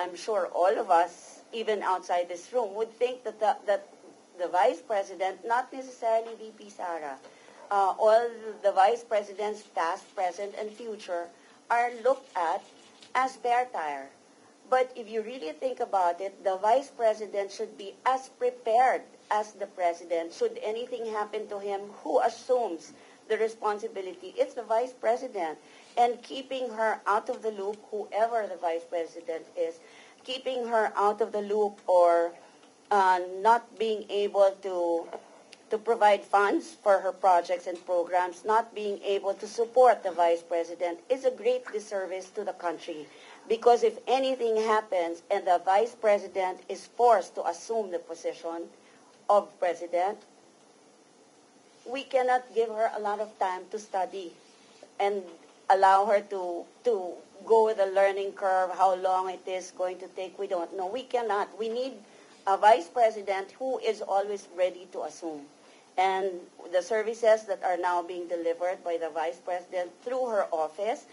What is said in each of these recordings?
I'm sure all of us, even outside this room, would think that the Vice President, not necessarily VP Sara, all the Vice Presidents, past, present, and future, are looked at as spare tire. But if you really think about it, the Vice President should be as prepared as the President. Should anything happen to him, who assumes the responsibility? It's the Vice President. And keeping her out of the loop, whoever the Vice President is, keeping her out of the loop or not being able to provide funds for her projects and programs, not being able to support the Vice President is a great disservice to the country. Because if anything happens and the Vice President is forced to assume the position of President, we cannot give her a lot of time to study and allow her to go with the learning curve, how long it is going to take, we don't know. We cannot. We need a Vice President who is always ready to assume. And the services that are now being delivered by the Vice President through her office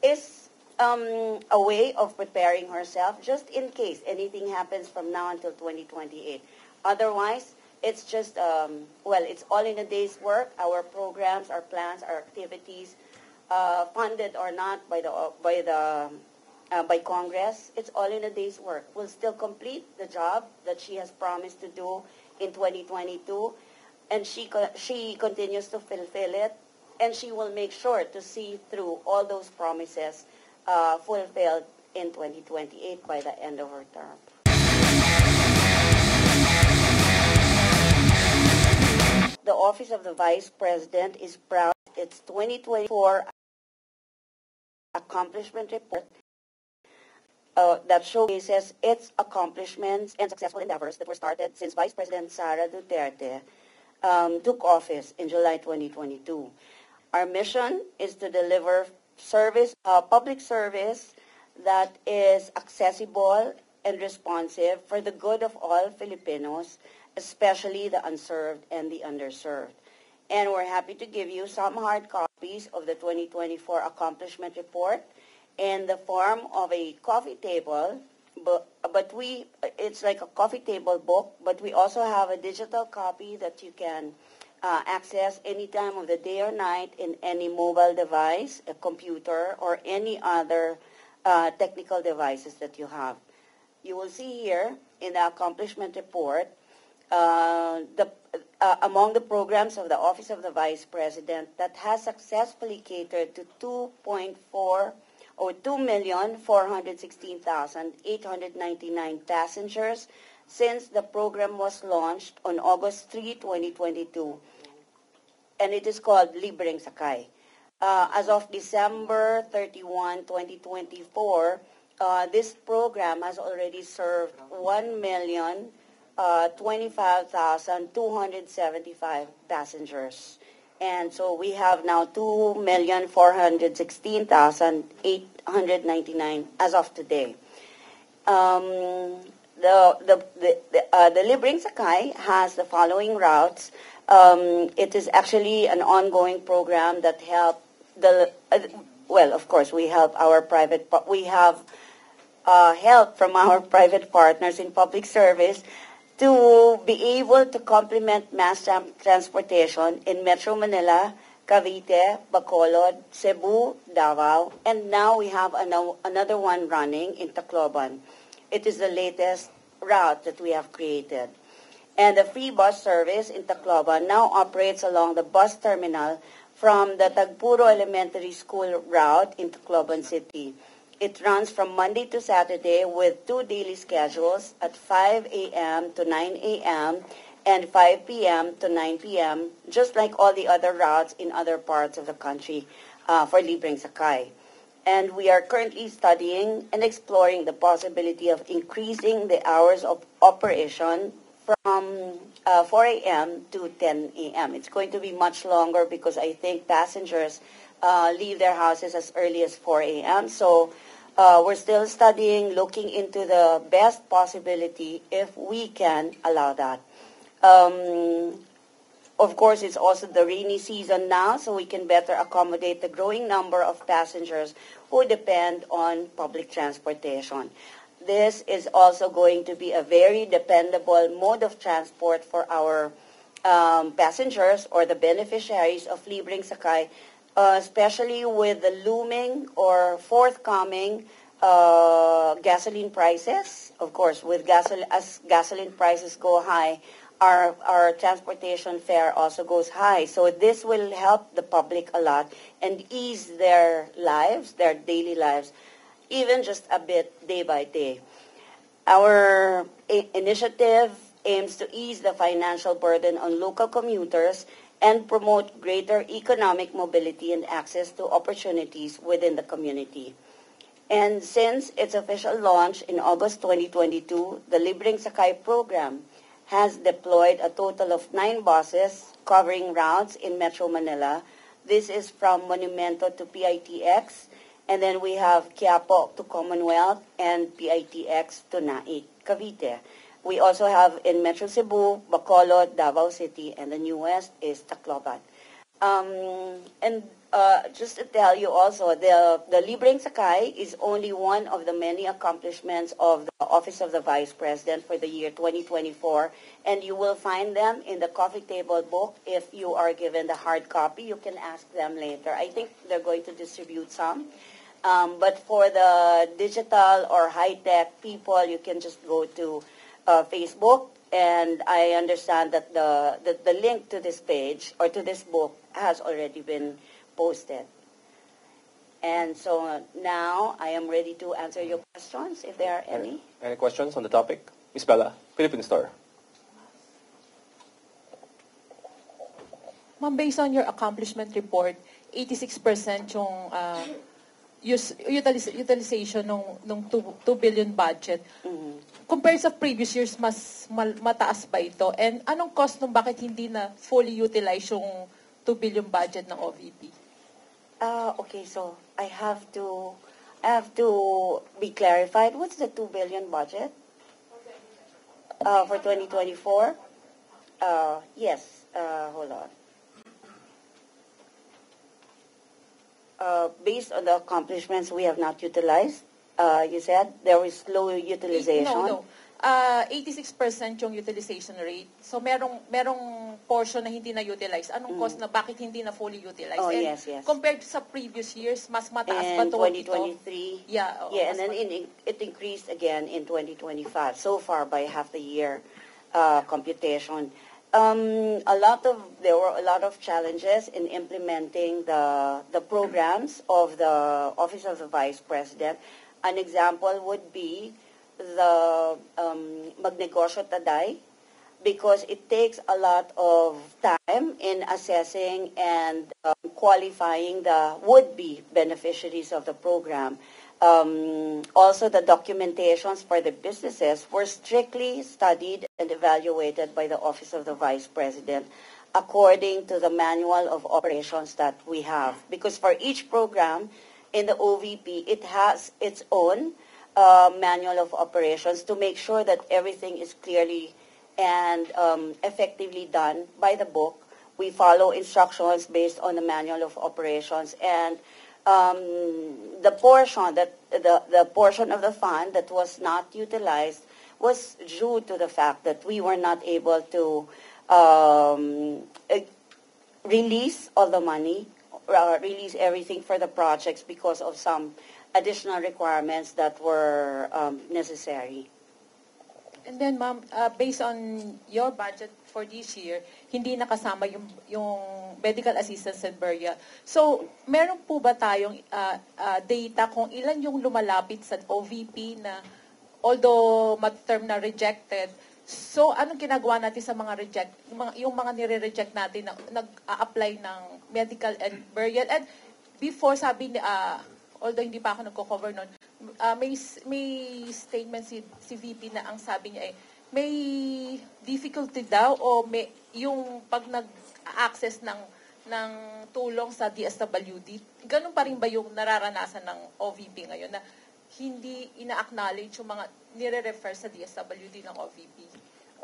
is a way of preparing herself just in case anything happens from now until 2028. Otherwise, it's just, it's all in a day's work. Our programs, our plans, our activities, funded or not by Congress, it's all in a day's work. We'll still complete the job that she has promised to do in 2022, and she continues to fulfill it, and she will make sure to see through all those promises fulfilled in 2028 by the end of her term. The Office of the Vice President is proud of its 2024 accomplishment report that showcases its accomplishments and successful endeavors that were started since Vice President Sara Duterte took office in July 2022. Our mission is to deliver public service that is accessible and responsive for the good of all Filipinos, especially the unserved and the underserved. And we're happy to give you some hard copies of the 2024 accomplishment report in the form of a coffee table, but it's like a coffee table book, but we also have a digital copy that you can access any time of the day or night in any mobile device, a computer, or any other technical devices that you have. You will see here in the accomplishment report among the programs of the Office of the Vice President that has successfully catered to 2,416,899 passengers since the program was launched on August 3, 2022. And it is called Libreng Sakay. As of December 31, 2024, this program has already served 1,025,275 passengers. And so we have now 2,416,899 as of today. The Libreng Sakay has the following routes. It is actually an ongoing program that help of course, we help we have help from our private partners in public service to be able to complement mass transportation in Metro Manila, Cavite, Bacolod, Cebu, Davao, and now we have another one running in Tacloban. It is the latest route that we have created. And the free bus service in Tacloban now operates along the bus terminal from the Tagpuro Elementary School route in Tacloban City. It runs from Monday to Saturday with 2 daily schedules at 5 a.m. to 9 a.m. and 5 p.m. to 9 p.m., just like all the other routes in other parts of the country for Libreng Sakay. And we are currently studying and exploring the possibility of increasing the hours of operation from 4 a.m. to 10 a.m. It's going to be much longer because I think passengers leave their houses as early as 4 a.m. So we're still studying, looking into the best possibility if we can allow that. Of course, it's also the rainy season now, so we can better accommodate the growing number of passengers who depend on public transportation. this is also going to be a very dependable mode of transport for our passengers or the beneficiaries of Libreng Sakay, especially with the looming or forthcoming gasoline prices. Of course, with as gasoline prices go high, our transportation fare also goes high. So this will help the public a lot and ease their lives, their daily lives, even just a bit day by day. Our initiative aims to ease the financial burden on local commuters and promote greater economic mobility and access to opportunities within the community. And since its official launch in August 2022, the Libreng Sakay program has deployed a total of 9 buses covering routes in Metro Manila. This is from Monumento to PITX, and then we have Quiapo to Commonwealth and PITX to Naic, Cavite. We also have in Metro Cebu, Bacolod, Davao City, and the newest is Tacloban. And just to tell you also, the Libreng Sakay is only one of the many accomplishments of the Office of the Vice President for the year 2024, and you will find them in the coffee table book. If you are given the hard copy, you can ask them later. I think they're going to distribute some. But for the digital or high-tech people, you can just go to Facebook, and I understand that the link to this page or to this book has already been posted. And so now I am ready to answer your questions, if there are any. Any questions on the topic? Ms. Bella, Philippine Star. Ma'am, based on your accomplishment report, 86% yung utilization ng 2 billion budget. Mm-hmm. Compared sa previous years, mas mataas ba ito? And anong cost nung bakit hindi na fully utilize yung 2 billion budget ng OVP? Okay, so I have to be clarified. What's the 2 billion budget for 2024? Yes. Hold on. Based on the accomplishments we have not utilized, you said there is low utilization. No. 86% yung utilization rate. So merong portion na hindi na utilize. Anong cost na bakit hindi na fully utilized? Oh, and yes. Compared sa previous years, mas mataas ba In ito? 2023. Yeah. Yeah, and then it increased again in 2025. So far by half the year computation. There were a lot of challenges in implementing the programs of the Office of the Vice President. An example would be the Magnegosyo Taday, because it takes a lot of time in assessing and qualifying the would-be beneficiaries of the program. Also, the documentations for the businesses were strictly studied and evaluated by the Office of the Vice President according to the manual of operations that we have. Because for each program in the OVP, it has its own manual of operations to make sure that everything is clearly and effectively done by the book. We follow instructions based on the manual of operations, and the portion of the fund that was not utilized was due to the fact that we were not able to release all the money, release everything for the projects because of some additional requirements that were necessary. And then, ma'am, based on your budget for this year, hindi nakasama yung medical assistance and burial. So, meron po ba tayong data kung ilan yung lumalapit sa OVP na although term na rejected, so anong ginagawa natin sa mga yung mga nire-reject natin na nag-a-apply ng medical and burial? And before, sabi ni although hindi pa ako nagko-cover nun, may statement si VP na ang sabi niya may difficulty daw o may yung pag nag-access ng tulong sa DSWD. Ganun pa rin ba yung nararanasan ng OVP ngayon na hindi ina-acknowledge yung mga nire-refer sa DSWD ng OVP?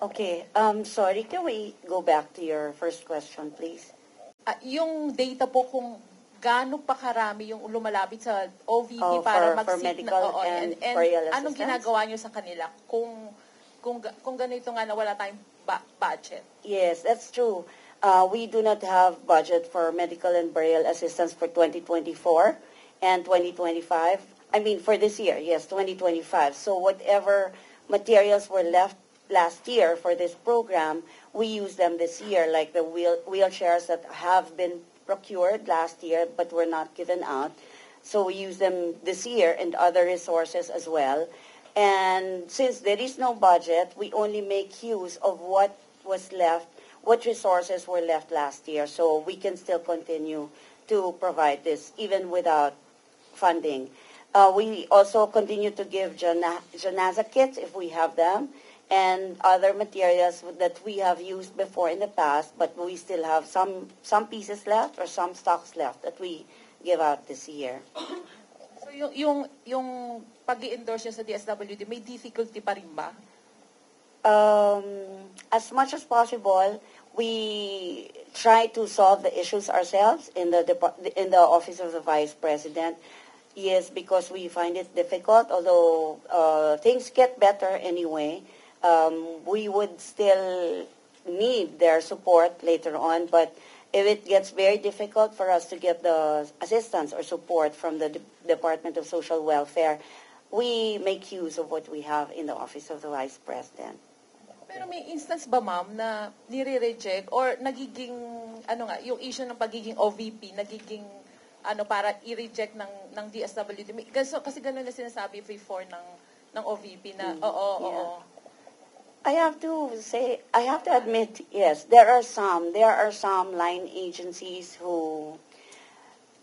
Okay. Sorry, can we go back to your first question, please? Yung data po kung gaano pa karami yung lumalapit sa OVP Oh, para for mag-seek medical and burial anong assistance? ginagawa nyo sa kanila kung ganito nga na wala tayong budget? Yes, that's true. We do not have budget for medical and burial assistance for 2024 and 2025. I mean, for this year, yes, 2025. So whatever materials were left last year for this program, we use them this year, like the wheelchairs that have been procured last year but were not given out. So we use them this year and other resources as well. And since there is no budget, we only make use of what was left, what resources were left last year. So we can still continue to provide this even without funding. We also continue to give Janaza kits if we have them and other materials that we have used before in the past, but we still have some pieces left or some stocks left that we give out this year. So yung pag-i-endorse nyo sa DSWD, may difficulty pa rin ba? As much as possible, we try to solve the issues ourselves in the Office of the Vice President. Yes, because we find it difficult, although things get better anyway. We would still need their support later on, but if it gets very difficult for us to get the assistance or support from the Department of Social Welfare, we make use of what we have in the Office of the Vice President. Pero may instance ba, ma'am, na nire-reject or nagiging, yung issue ng pagiging OVP, nagiging, para i-reject ng DSWD? Kasi ganun na sinasabi before ng OVP na, oo. I have to admit, yes, there are some line agencies who,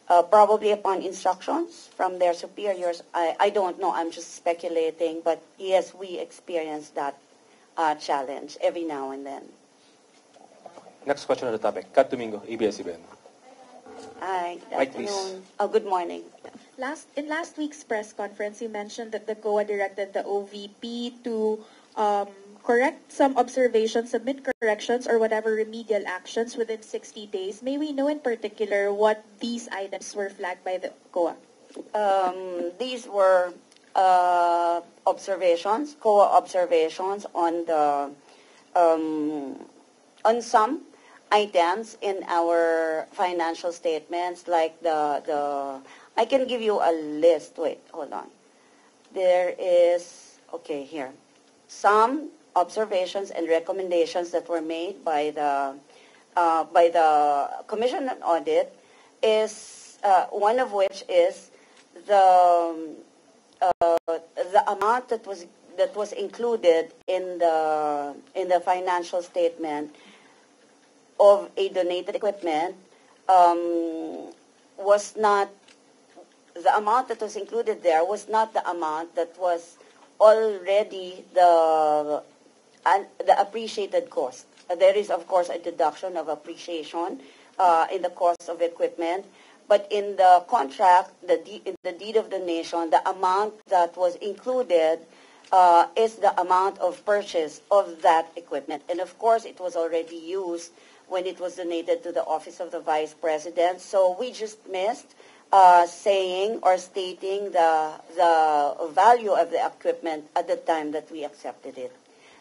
probably upon instructions from their superiors, I don't know, I'm just speculating, but yes, we experience that challenge every now and then. Next question on the topic. Kat Domingo, ABS-CBN. Hi, good Mike, please. afternoon. Oh, good morning. In last week's press conference, you mentioned that the COA directed the OVP to correct some observations, submit corrections, or whatever remedial actions within 60 days. May we know in particular what these items were flagged by the COA? These were observations, COA observations on the on some items in our financial statements, like the I can give you a list. Wait, hold on. There is, okay, here. Some observations and recommendations that were made by the Commission on Audit is one of which is the amount that was included in the financial statement of a donated equipment was not the amount that was included there was not the amount that was already the appreciated cost. There is, of course, a deduction of appreciation in the cost of equipment, but in the contract, in the deed of donation, the amount that was included is the amount of purchase of that equipment. And of course, it was already used when it was donated to the Office of the Vice President. So we just missed saying or stating the value of the equipment at the time that we accepted it.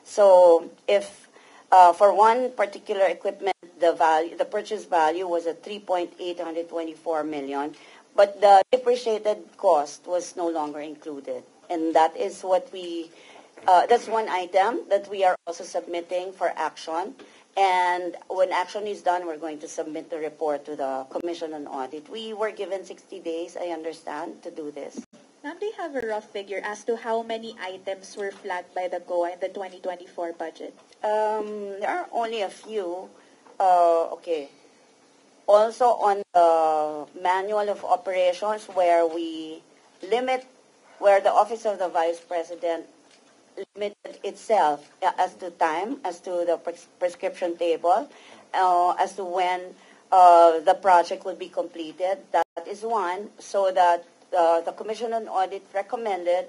So if for one particular equipment, the purchase value was at 3.824 million, but the depreciated cost was no longer included. And that is what that's one item that we are also submitting for action. And when action is done, we're going to submit the report to the Commission on Audit. We were given 60 days, I understand, to do this. Ma'am, do you have a rough figure as to how many items were flagged by the COA in the 2024 budget? There are only a few. Okay. Also on the manual of operations, where the Office of the Vice President limited itself as to time, as to the prescription table, as to when the project will be completed. That is one, so that the Commission on Audit recommended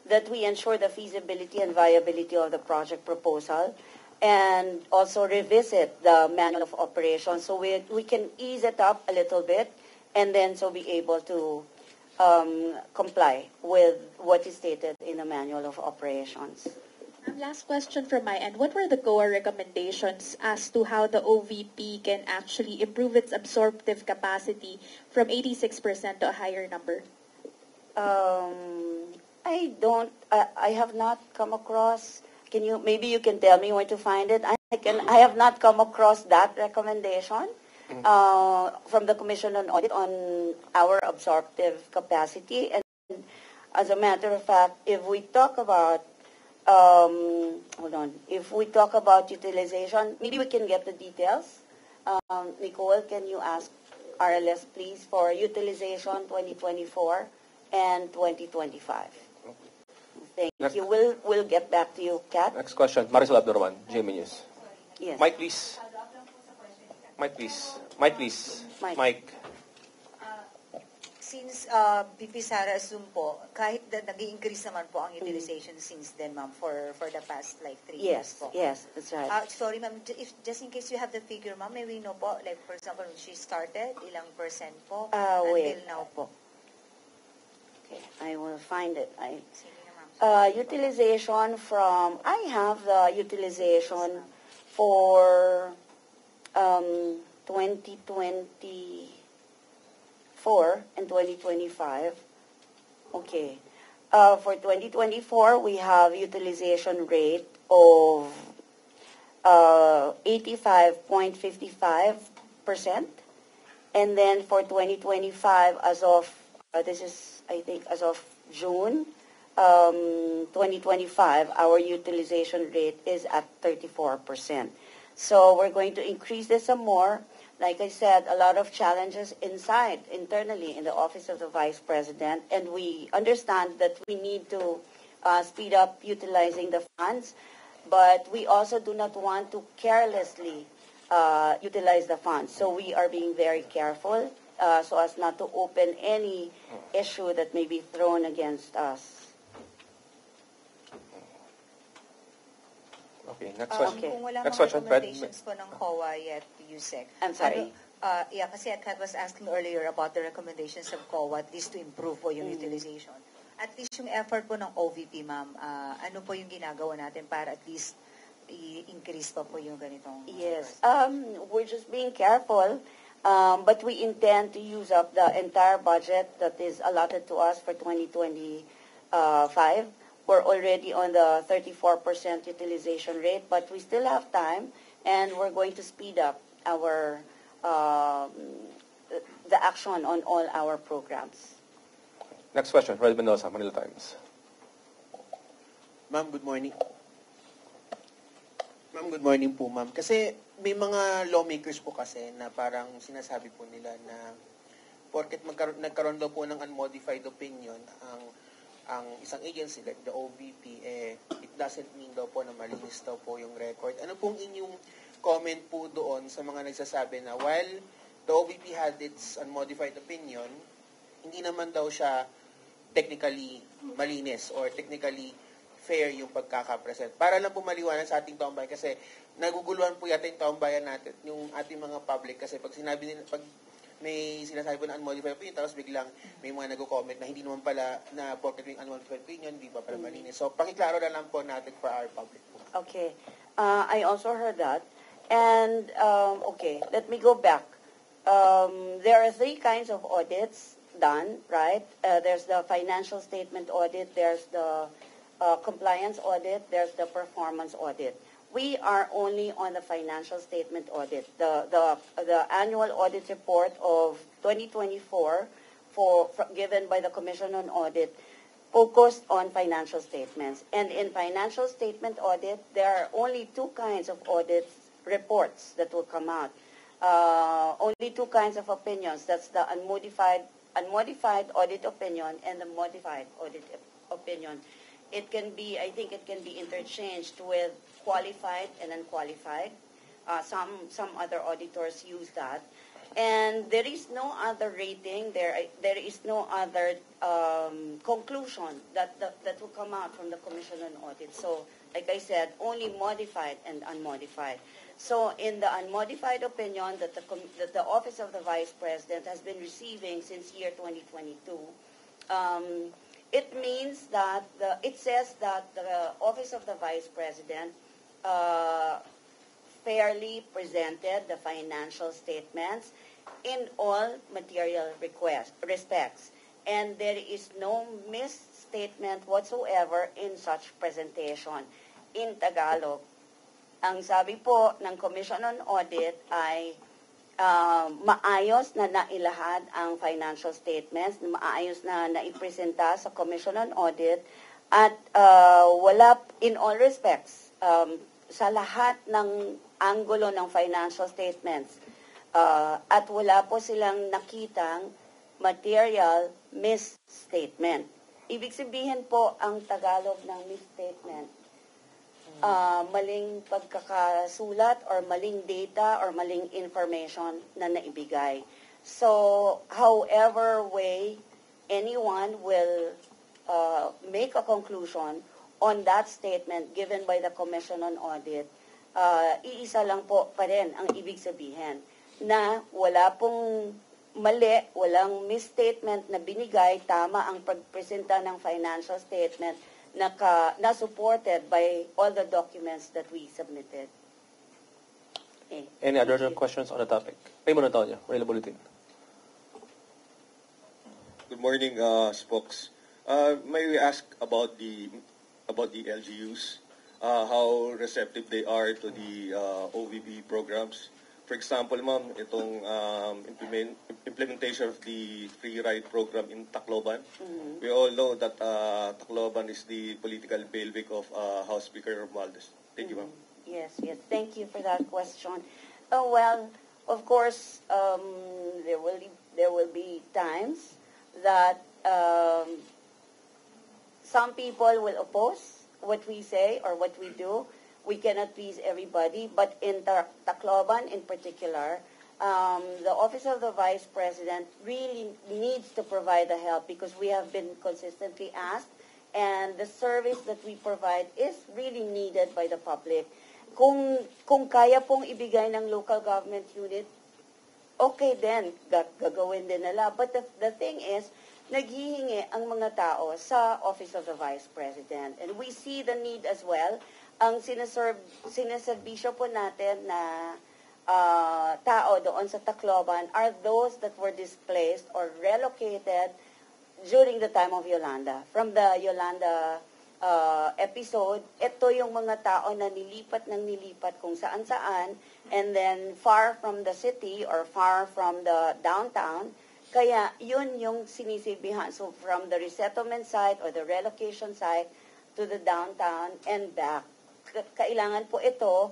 that we ensure the feasibility and viability of the project proposal and also revisit the manual of operations so we can ease it up a little bit and then so be able to comply with what is stated in the Manual of Operations. Last question from my end. What were the COA recommendations as to how the OVP can actually improve its absorptive capacity from 86% to a higher number? I have not come across, maybe you can tell me where to find it. I have not come across that recommendation from the Commission on Audit on our absorptive capacity. And as a matter of fact, if we talk about if we talk about utilization, maybe we can get the details. Nicole, can you ask RLS, please, for utilization 2024 and 2025? Thank you. We'll get back to you, Kat. Next question, Marisol Abdurrahman, GMA News. Yes. Mike, please. Mike, please. Mike, please. Mike. Since BP Sara assume po, kahit nag-i-increase naman po ang utilization since then, ma'am, for the past like 3 years po. Yes, that's right. Sorry, ma'am, just in case you have the figure, ma'am, may we know po, like for example, when she started, ilang percent po until now po? Okay, I will find it. Sige na, ma'am. Utilization I have the utilization for 2024 and 2025. Okay. For 2024, we have utilization rate of 85.55%. And then for 2025, as of, this is, I think, as of June 2025, our utilization rate is at 34%. So we're going to increase this some more. Like I said, a lot of challenges internally in the Office of the Vice President, and we understand that we need to speed up utilizing the funds, but we also do not want to carelessly utilize the funds. So we are being very careful so as not to open any issue that may be thrown against us. Okay, next question. Okay. Kung wala Next mga question, Fred. recommendations po ng COA yet, Yusek. I'm sorry? Yeah, kasi Kat was asking earlier about the recommendations of COA, at least to improve po yung utilization. At least yung effort po ng OVP, ma'am, ano po yung ginagawa natin para at least i-increase pa po yung ganitong... Yes, we're just being careful, but we intend to use up the entire budget that is allotted to us for 2025. We're already on the 34% utilization rate, but we still have time, and we're going to speed up our the action on all our programs. Next question, Fred Mendoza, Manila Times. Ma'am, good morning. Ma'am, good morning po, ma'am. Kasi may mga lawmakers po kasi na parang sinasabi po nila na porket nagkaroon daw po ng unmodified opinion ang isang agency like the OVP, it doesn't mean daw po na malinis daw po yung record. Ano pong inyong comment po doon sa mga nagsasabi na while the OVP had its unmodified opinion, hindi naman daw siya technically malinis or technically fair yung pagkakapresent. Para lang po maliwanag sa ating taong bayan kasi naguguluhan po yata yung taong bayan natin, yung ating mga public kasi pag sinabi nila, pag may sinasabi po na unmodified opinion, tapos biglang may mga nag-comment na hindi naman pala na porket yung unmodified opinion, hindi pa pala malinis. So, pakiklaro na lang po natin for our public po. Okay. I also heard that. And, okay, let me go back. There are 3 kinds of audits done, right? There's the financial statement audit, there's the compliance audit, there's the performance audit. We are only on the financial statement audit. The annual audit report of 2024 given by the Commission on Audit focused on financial statements. And in financial statement audit, there are only 2 kinds of audit reports that will come out. Only 2 kinds of opinions. That's the unmodified audit opinion and the modified audit opinion. It can be, I think it can be interchanged with qualified and unqualified. Some other auditors use that. And there is no other rating, there is no other conclusion that will come out from the Commission on Audit. So, like I said, only modified and unmodified. So, in the unmodified opinion that the Office of the Vice President has been receiving since year 2022, it means that it says that the Office of the Vice President fairly presented the financial statements in all material respects. And there is no misstatement whatsoever in such presentation. In Tagalog, ang sabi po ng Commission on Audit ay maayos na nailahad ang financial statements, maayos na naipresenta sa Commission on Audit, at wala, in all respects, sa lahat ng anggulo ng financial statements, at wala po silang nakitang material misstatement. Ibig sabihin po, ang Tagalog ng misstatement, maling pagkakasulat or maling data or maling information na naibigay. So, however way anyone will make a conclusion on that statement given by the Commission on Audit, iisa lang po pa rin ang ibig sabihin na wala pong mali, walang misstatement na binigay, tama ang pagpresenta ng financial statement na supported by all the documents that we submitted. Okay. Any other questions on the topic? Raymond Antonio, Manila Bulletin. Good morning, Spokes. May we ask about the LGUs, how receptive they are to the OVP programs? For example, ma'am, itong implementation of the free ride program in Tacloban. We all know that Tacloban is the political bailiwick of House Speaker Romualdez. Thank you, ma'am. Yes. Thank you for that question. Well, of course, there will be times that some people will oppose what we say or what we do. We cannot please everybody, but in Tacloban in particular, the Office of the Vice President really needs to provide the help because we have been consistently asked, and the service that we provide is really needed by the public. Kung kaya pong ibigay ng local government unit, okay din, gagawin din nila. But the thing is, naghihingi ang mga tao sa Office of the Vice President. And we see the need as well. Ang sineserbisyo po natin na tao doon sa Tacloban are those that were displaced or relocated during the time of Yolanda. From the Yolanda episode, ito yung mga tao na nilipat kung saan-saan, and then far from the city or far from the downtown. Kaya yun yung sinisilbihan. So from the resettlement site or the relocation site to the downtown and back. Kailangan po ito,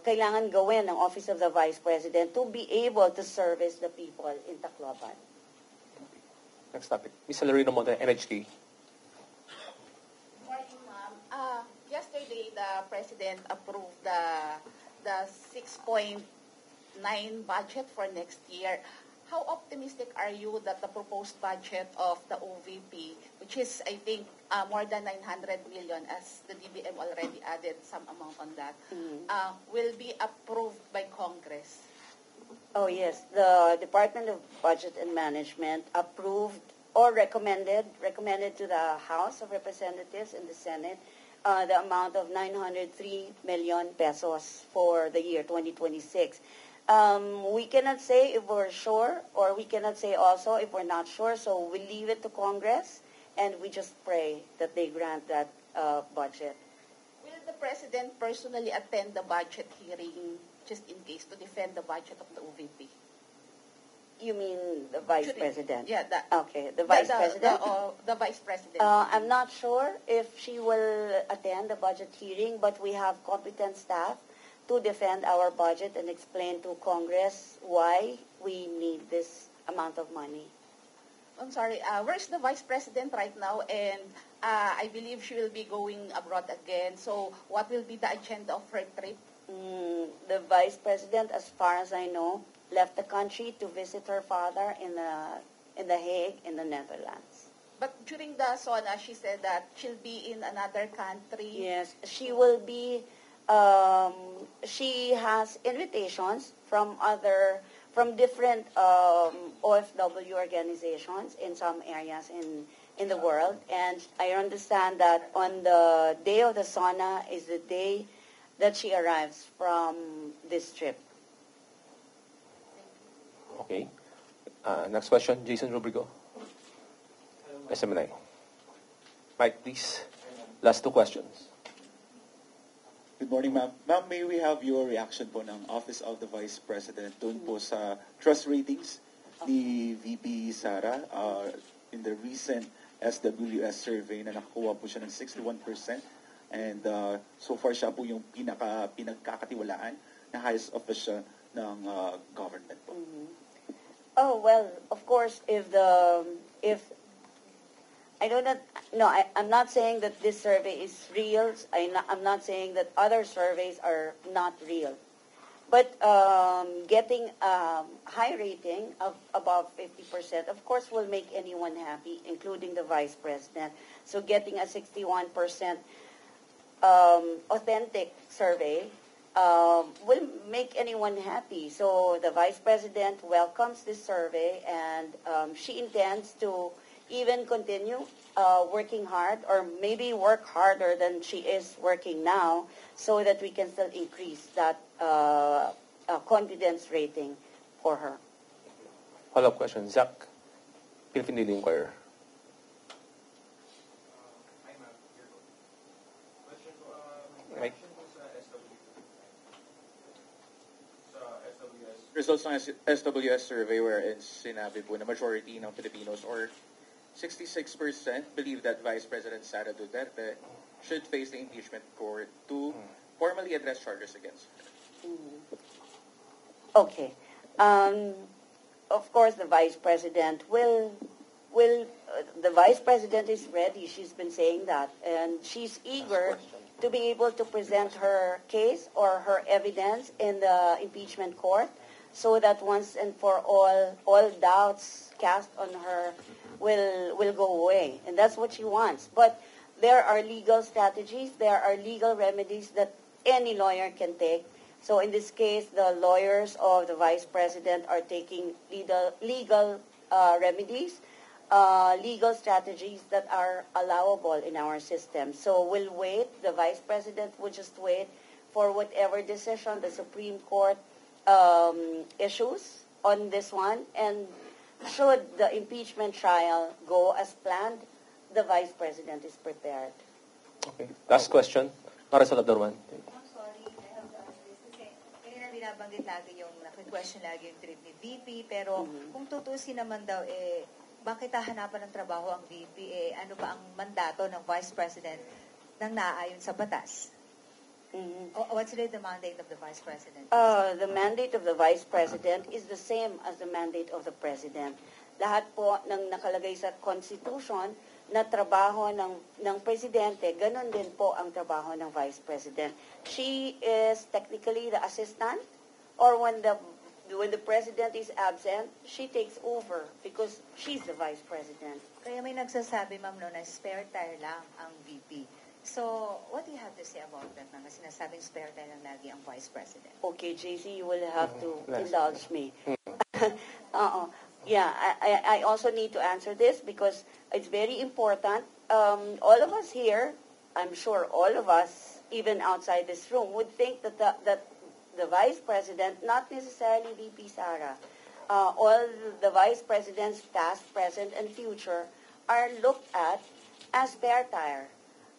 kailangan gawin ng Office of the Vice President to be able to service the people in Tacloban. Next topic. Ms. Celerino Monte, NHK. Morning, ma'am. Yesterday, the President approved the 6.9 budget for next year. How optimistic are you that the proposed budget of the OVP, which is, I think, more than 900 million, as the DBM already added some amount on that, will be approved by Congress? Oh, yes. The Department of Budget and Management approved or recommended to the House of Representatives and the Senate the amount of 903 million pesos for the year 2026. We cannot say if we're sure, or we cannot say also if we're not sure, so we leave it to Congress, and we just pray that they grant that budget. Will the President personally attend the budget hearing, just in case, to defend the budget of the OVP? You mean the Vice President? Yeah. Okay, the Vice President? The Vice President. I'm not sure if she will attend the budget hearing, but we have competent staff to defend our budget and explain to Congress why we need this amount of money. I'm sorry, where's the Vice President right now, and I believe she will be going abroad again. So what will be the agenda of her trip? The Vice President, as far as I know, left the country to visit her father in The Hague, in the Netherlands. But during the SONA, she said that she'll be in another country. Yes, she will be. She has invitations from different OFW organizations in some areas in the world, and I understand that on the day of the SONA is the day that she arrives from this trip. Okay. Next question, Jason Rubrigo. SMNI. Mike, please. Last two questions. Good morning, ma'am. Ma'am, may we have your reaction po ng Office of the Vice President doon po sa trust ratings ni VP Sara in the recent SWS survey na nakakuha po siya ng 61%, and so far siya po yung pinagkakatiwalaan na highest official ng government po. Oh, well, of course, I'm not saying that this survey is real. I'm not saying that other surveys are not real. But getting a high rating of above 50%, of course, will make anyone happy, including the Vice President. So getting a 61% authentic survey will make anyone happy. So the Vice President welcomes this survey, and she intends to even continue working hard, or maybe work harder than she is working now, so that we can still increase that confidence rating for her. Follow-up question, Zach, Philippine Daily Inquirer. Mike. Results ng SWS survey wherein sinabi po na majority ng Filipinos, or 66%, believe that Vice President Sara Duterte should face the impeachment court to formally address charges against her. Okay. Of course, the Vice President the Vice President is ready. She's been saying that, and she's eager to be able to present her case or her evidence in the impeachment court, so that once and for all doubts cast on her will go away. And that's what she wants. But there are legal strategies, there are legal remedies that any lawyer can take. So in this case, the lawyers of the Vice President are taking legal remedies, legal strategies that are allowable in our system. So we'll wait. The Vice President will just wait for whatever decision the Supreme Court issues on this one, and should the impeachment trial go as planned, the Vice President is prepared. Okay. Last question, Marisol Abdurman. I'm sorry, I have to ask this kasi kanina binabanggit lagi yung question lagi yung trip ni VP, pero kung tutusin naman daw, bakit hahanapan ng trabaho ang VP? Ano ba ang mandato ng Vice President nang naaayon sa batas? What's the mandate of the Vice President? The mandate of the Vice President is the same as the mandate of the President. Lahat po ng nakalagay sa Constitution na trabaho ng Presidente, ganun din po ang trabaho ng Vice President. She is technically the assistant, or when the President is absent, she takes over because she's the Vice President. Kaya may nagsasabi, ma'am, no, na spare tire lang ang VP. So, what do you have to say about that, ma'am? Sinasabing spare tire lang lagi ang Vice President. Okay, JC, you will have to indulge me. Yeah, I also need to answer this because it's very important. All of us here, I'm sure all of us, even outside this room, would think that the Vice President, not necessarily VP Sara, all the Vice Presidents, past, present, and future, are looked at as spare tire.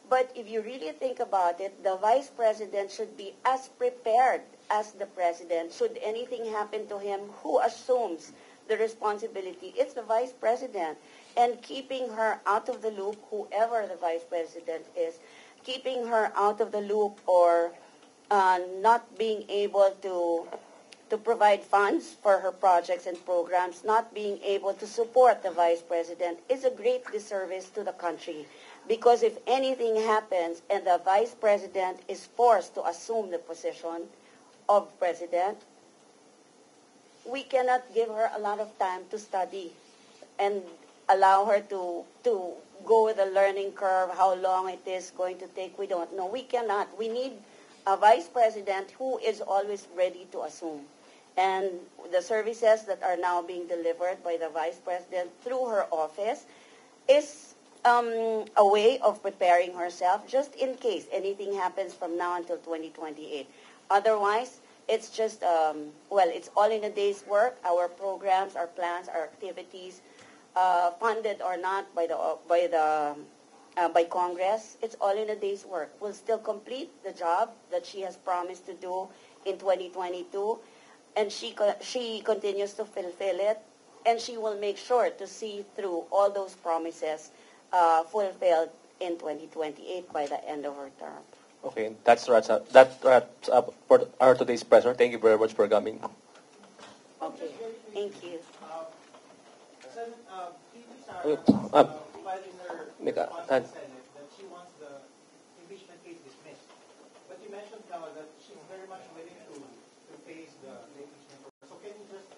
But if you really think about it, the Vice President should be as prepared as the President. Should anything happen to him, who assumes the responsibility? It's the Vice President. And keeping her out of the loop, whoever the Vice President is, keeping her out of the loop or not being able to provide funds for her projects and programs, not being able to support the Vice President is a great disservice to the country. Because if anything happens and the vice president is forced to assume the position of president, we cannot give her a lot of time to study and allow her to go with the learning curve, how long it is going to take, we don't know. We cannot. We need a vice president who is always ready to assume. And the services that are now being delivered by the vice president through her office is a way of preparing herself just in case anything happens from now until 2028. Otherwise, it's just, it's all in a day's work. Our programs, our plans, our activities, funded or not by Congress, it's all in a day's work. We'll still complete the job that she has promised to do in 2022, and she continues to fulfill it, and she will make sure to see through all those promises fulfilled in 2028 by the end of her term. Okay, that wraps up for our today's presser. Thank you very much for coming. Okay, thank you. Filed in her Mika, response to the Senate that she wants the impeachment case dismissed. But you mentioned now that she's very much willing to face the impeachment process. So can you just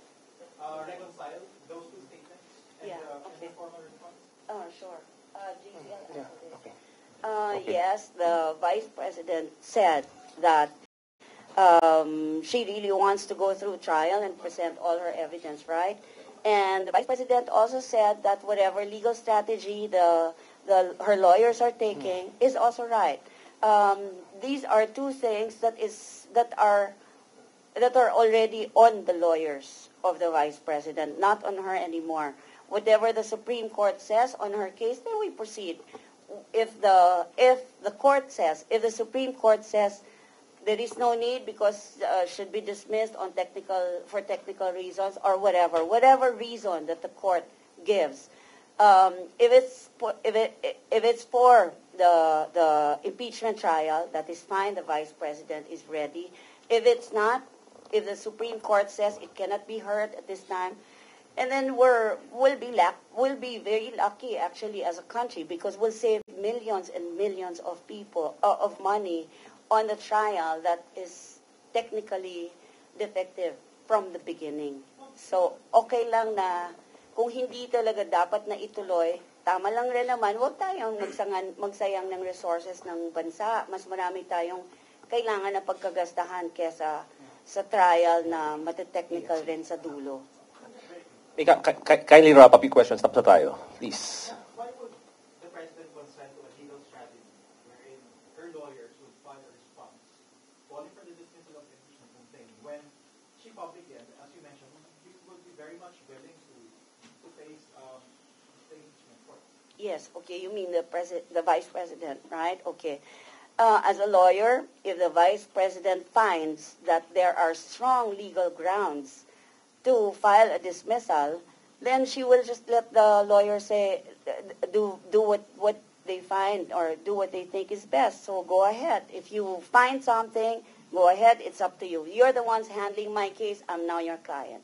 reconcile those two statements and the formal response? Oh, sure. GCL, Okay. Yes, the vice president said that she really wants to go through trial and present all her evidence, right? And the vice president also said that whatever legal strategy her lawyers are taking is also right. These are two things that are already on the lawyers of the vice president, not on her anymore. Whatever the Supreme Court says on her case, then we proceed. If the Supreme Court says there is no need because should be dismissed for technical reasons or whatever reason that the court gives, if it's for the impeachment trial, that is fine. The vice president is ready. If it's not, if the Supreme Court says it cannot be heard at this time, and then we'll be very lucky actually as a country because we'll save millions and millions of of money on the trial that is technically defective from the beginning. So okay lang na kung hindi talaga dapat na ituloy, tama lang rin naman, huwag tayong magsayang ng resources ng bansa. Mas marami tayong kailangan na pagkagastahan kesa sa trial na matetechnical rin sa dulo. Mika, kindly wrap up your questions. Tapos na tayo, please. Why would the president consent to a legal strategy wherein her lawyers would file a response calling for the dismissal of the impeachment complaint when she publicly, as you mentioned, would be very much willing to face the impeachment court? Yes, okay, you mean the vice president, right? Okay. As a lawyer, if the vice president finds that there are strong legal grounds to file a dismissal, then she will just let the lawyer say, do what they find or do what they think is best. So go ahead. If you find something, go ahead. It's up to you. You're the ones handling my case. I'm now your client.